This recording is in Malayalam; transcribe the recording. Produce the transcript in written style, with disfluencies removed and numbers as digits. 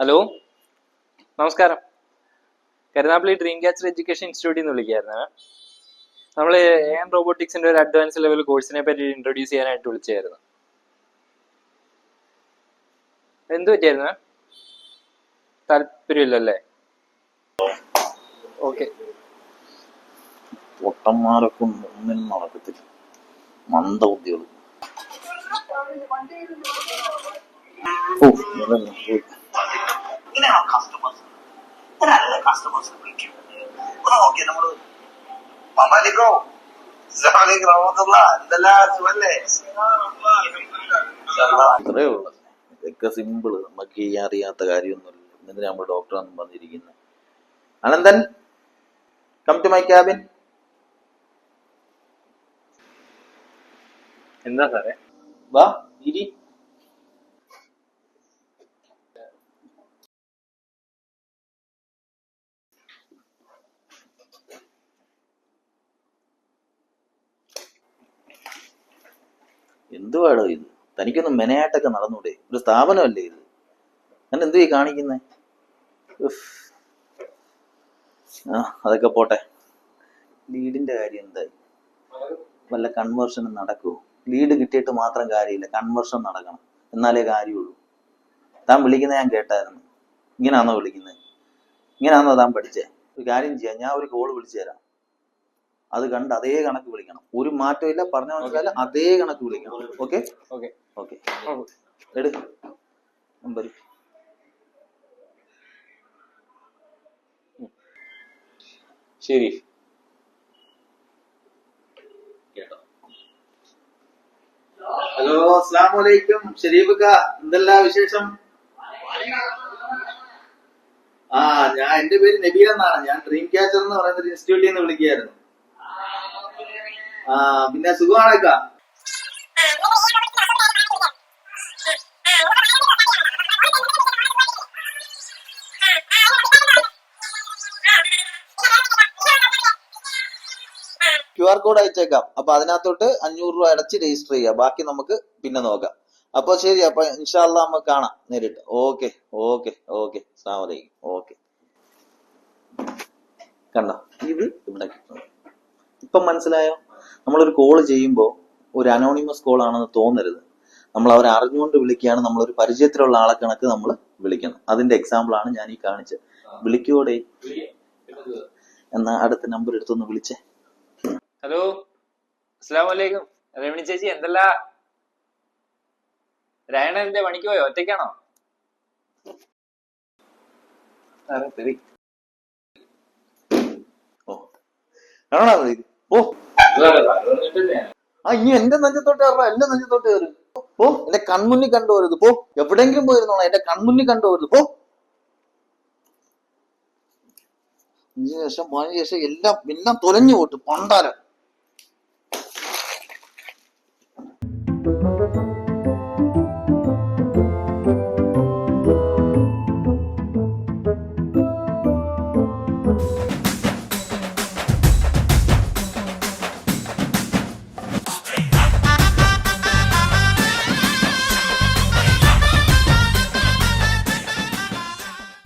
ഹലോ, നമസ്കാരം. കരുനാപ്പള്ളി ഡ്രീം ക്യാച്ചർ എഡ്യൂക്കേഷൻ ഇൻസ്റ്റിറ്റ്യൂട്ടിൽ നിന്ന് വിളിക്കുകയായിരുന്നു. നമ്മൾ എ റോബോട്ടിക്സിന്റെ ഒരു അഡ്വാൻസ് ലെവൽ കോഴ്സിനെ പറ്റി ഇൻട്രൊഡ്യൂസ് ചെയ്യാനായിട്ട് വിളിച്ചായിരുന്നു. എന്ത് പറ്റിയായിരുന്നു? താല്പര്യമില്ലല്ലേ? ഓക്കെ. പൊട്ടന്മാരൊക്കെ ഒന്നിനും നടക്കത്തില്ല, മന്ദബുദ്ധികൾ. അത്രേ ഉള്ളു, ഇതൊക്കെ സിമ്പിള്. നമുക്ക് ചെയ്യാൻ അറിയാത്ത കാര്യമൊന്നുമില്ല. എന്നിട്ട് നമ്മൾ ഡോക്ടറാണെന്ന് പറഞ്ഞിരിക്കുന്നത്. Ananthan, come to my cabin. എന്താ സാറേ? വാ ഇരി. എന്തുവാടോ ഇത്? തനിക്കൊന്നും മെനയായിട്ടൊക്കെ നടന്നൂടെ? ഒരു സ്ഥാപനമല്ലേ ഇത്? ഞാൻ എന്തുവാ കാണിക്കുന്നേ? അതൊക്കെ പോട്ടെ. ലീഡിന്റെ കാര്യം എന്തായി? വല്ല കൺവേർഷനും നടക്കുമോ? ലീഡ് കിട്ടിയിട്ട് മാത്രം കാര്യമില്ല, കൺവേർഷൻ നടക്കണം, എന്നാലേ കാര്യമുള്ളൂ. താൻ വിളിക്കുന്നത് ഞാൻ കേട്ടായിരുന്നു. ഇങ്ങനാണോ വിളിക്കുന്നത്? ഇങ്ങനാണോ താൻ പഠിച്ചേ? ഒരു കാര്യം ചെയ്യാം, ഞാൻ ഒരു കോള് വിളിച്ചു തരാം. അത് കണ്ട് അതേ കണക്ക് വിളിക്കണം, ഒരു മാറ്റവും ഇല്ല. പറഞ്ഞ മനസ്സിലായാലും അതേ കണക്ക് വിളിക്കണം. Okay okay okay. എടു നമ്പർ. ശരി. ഹലോ, അസ്സലാമു അലൈക്കും. ഷരീഫക്ക, എന്തെല്ലാ വിശേഷം? ഞാൻ, എന്റെ പേര് നബീൽ എന്നാണ്. ഞാൻ ഡ്രീം ക്യാച്ചർ എന്ന് പറയുന്ന ഒരു ഇൻസ്റ്റിറ്റ്യൂട്ടിൽ നിന്ന് വിളിക്കുകയായിരുന്നു. പിന്നെ സുഖമാണക്ക? QR കോഡ് അയച്ചേക്കാം. അപ്പൊ അതിനകത്തോട്ട് 500 രൂപ അടച്ച് രജിസ്റ്റർ ചെയ്യുക. ബാക്കി നമുക്ക് പിന്നെ നോക്കാം. അപ്പൊ ശരി, അപ്പൊ ഇൻഷാ അല്ലാഹ് നമുക്ക് കാണാം നേരിട്ട്. Okay okay okay. അസ്സലാമു അലൈക്കും. ഓക്കെ. കണ്ടോ, ഇത് ഇവിടെ ഇപ്പൊ മനസ്സിലായോ? നമ്മളൊരു കോള് ചെയ്യുമ്പോ ഒരു അനോണിമസ് കോൾ ആണെന്ന് തോന്നരുത്. നമ്മൾ അവരെ അറിഞ്ഞുകൊണ്ട് വിളിക്കുകയാണ്. നമ്മളൊരു പരിചയത്തിലുള്ള ആളെ കണക്ക് നമ്മൾ വിളിക്കണം. അതിന്റെ എക്സാമ്പിൾ ആണ് ഞാൻ ഈ കാണിച്ചത്. വിളിക്കൂടെ? എന്നാ അടുത്ത നമ്പർ എടുത്തൊന്ന് വിളിച്ചേ. ഹലോ, അസ്സലാമു അലൈക്കും. രമണി ചേച്ചി, എന്തല്ല? രായണ എന്തേ പണിക്ക് പോയോ? ഒറ്റയ്ക്കാണോ? ഇനി എന്റെ നെഞ്ചത്തോട്ട് കയറ, എന്റെ നെഞ്ചത്തോട്ട് കയറി. ഓ, എന്റെ കൺമുന്നിൽ കണ്ടുപോരുത്. പോ, എവിടെയെങ്കിലും പോയിരുന്നോളാം, എന്റെ കൺമുന്നിൽ കണ്ടുപോരുത്. പോ. അതിനുശേഷം എല്ലാം തൊലഞ്ഞു പോട്ട് പണ്ടാരം.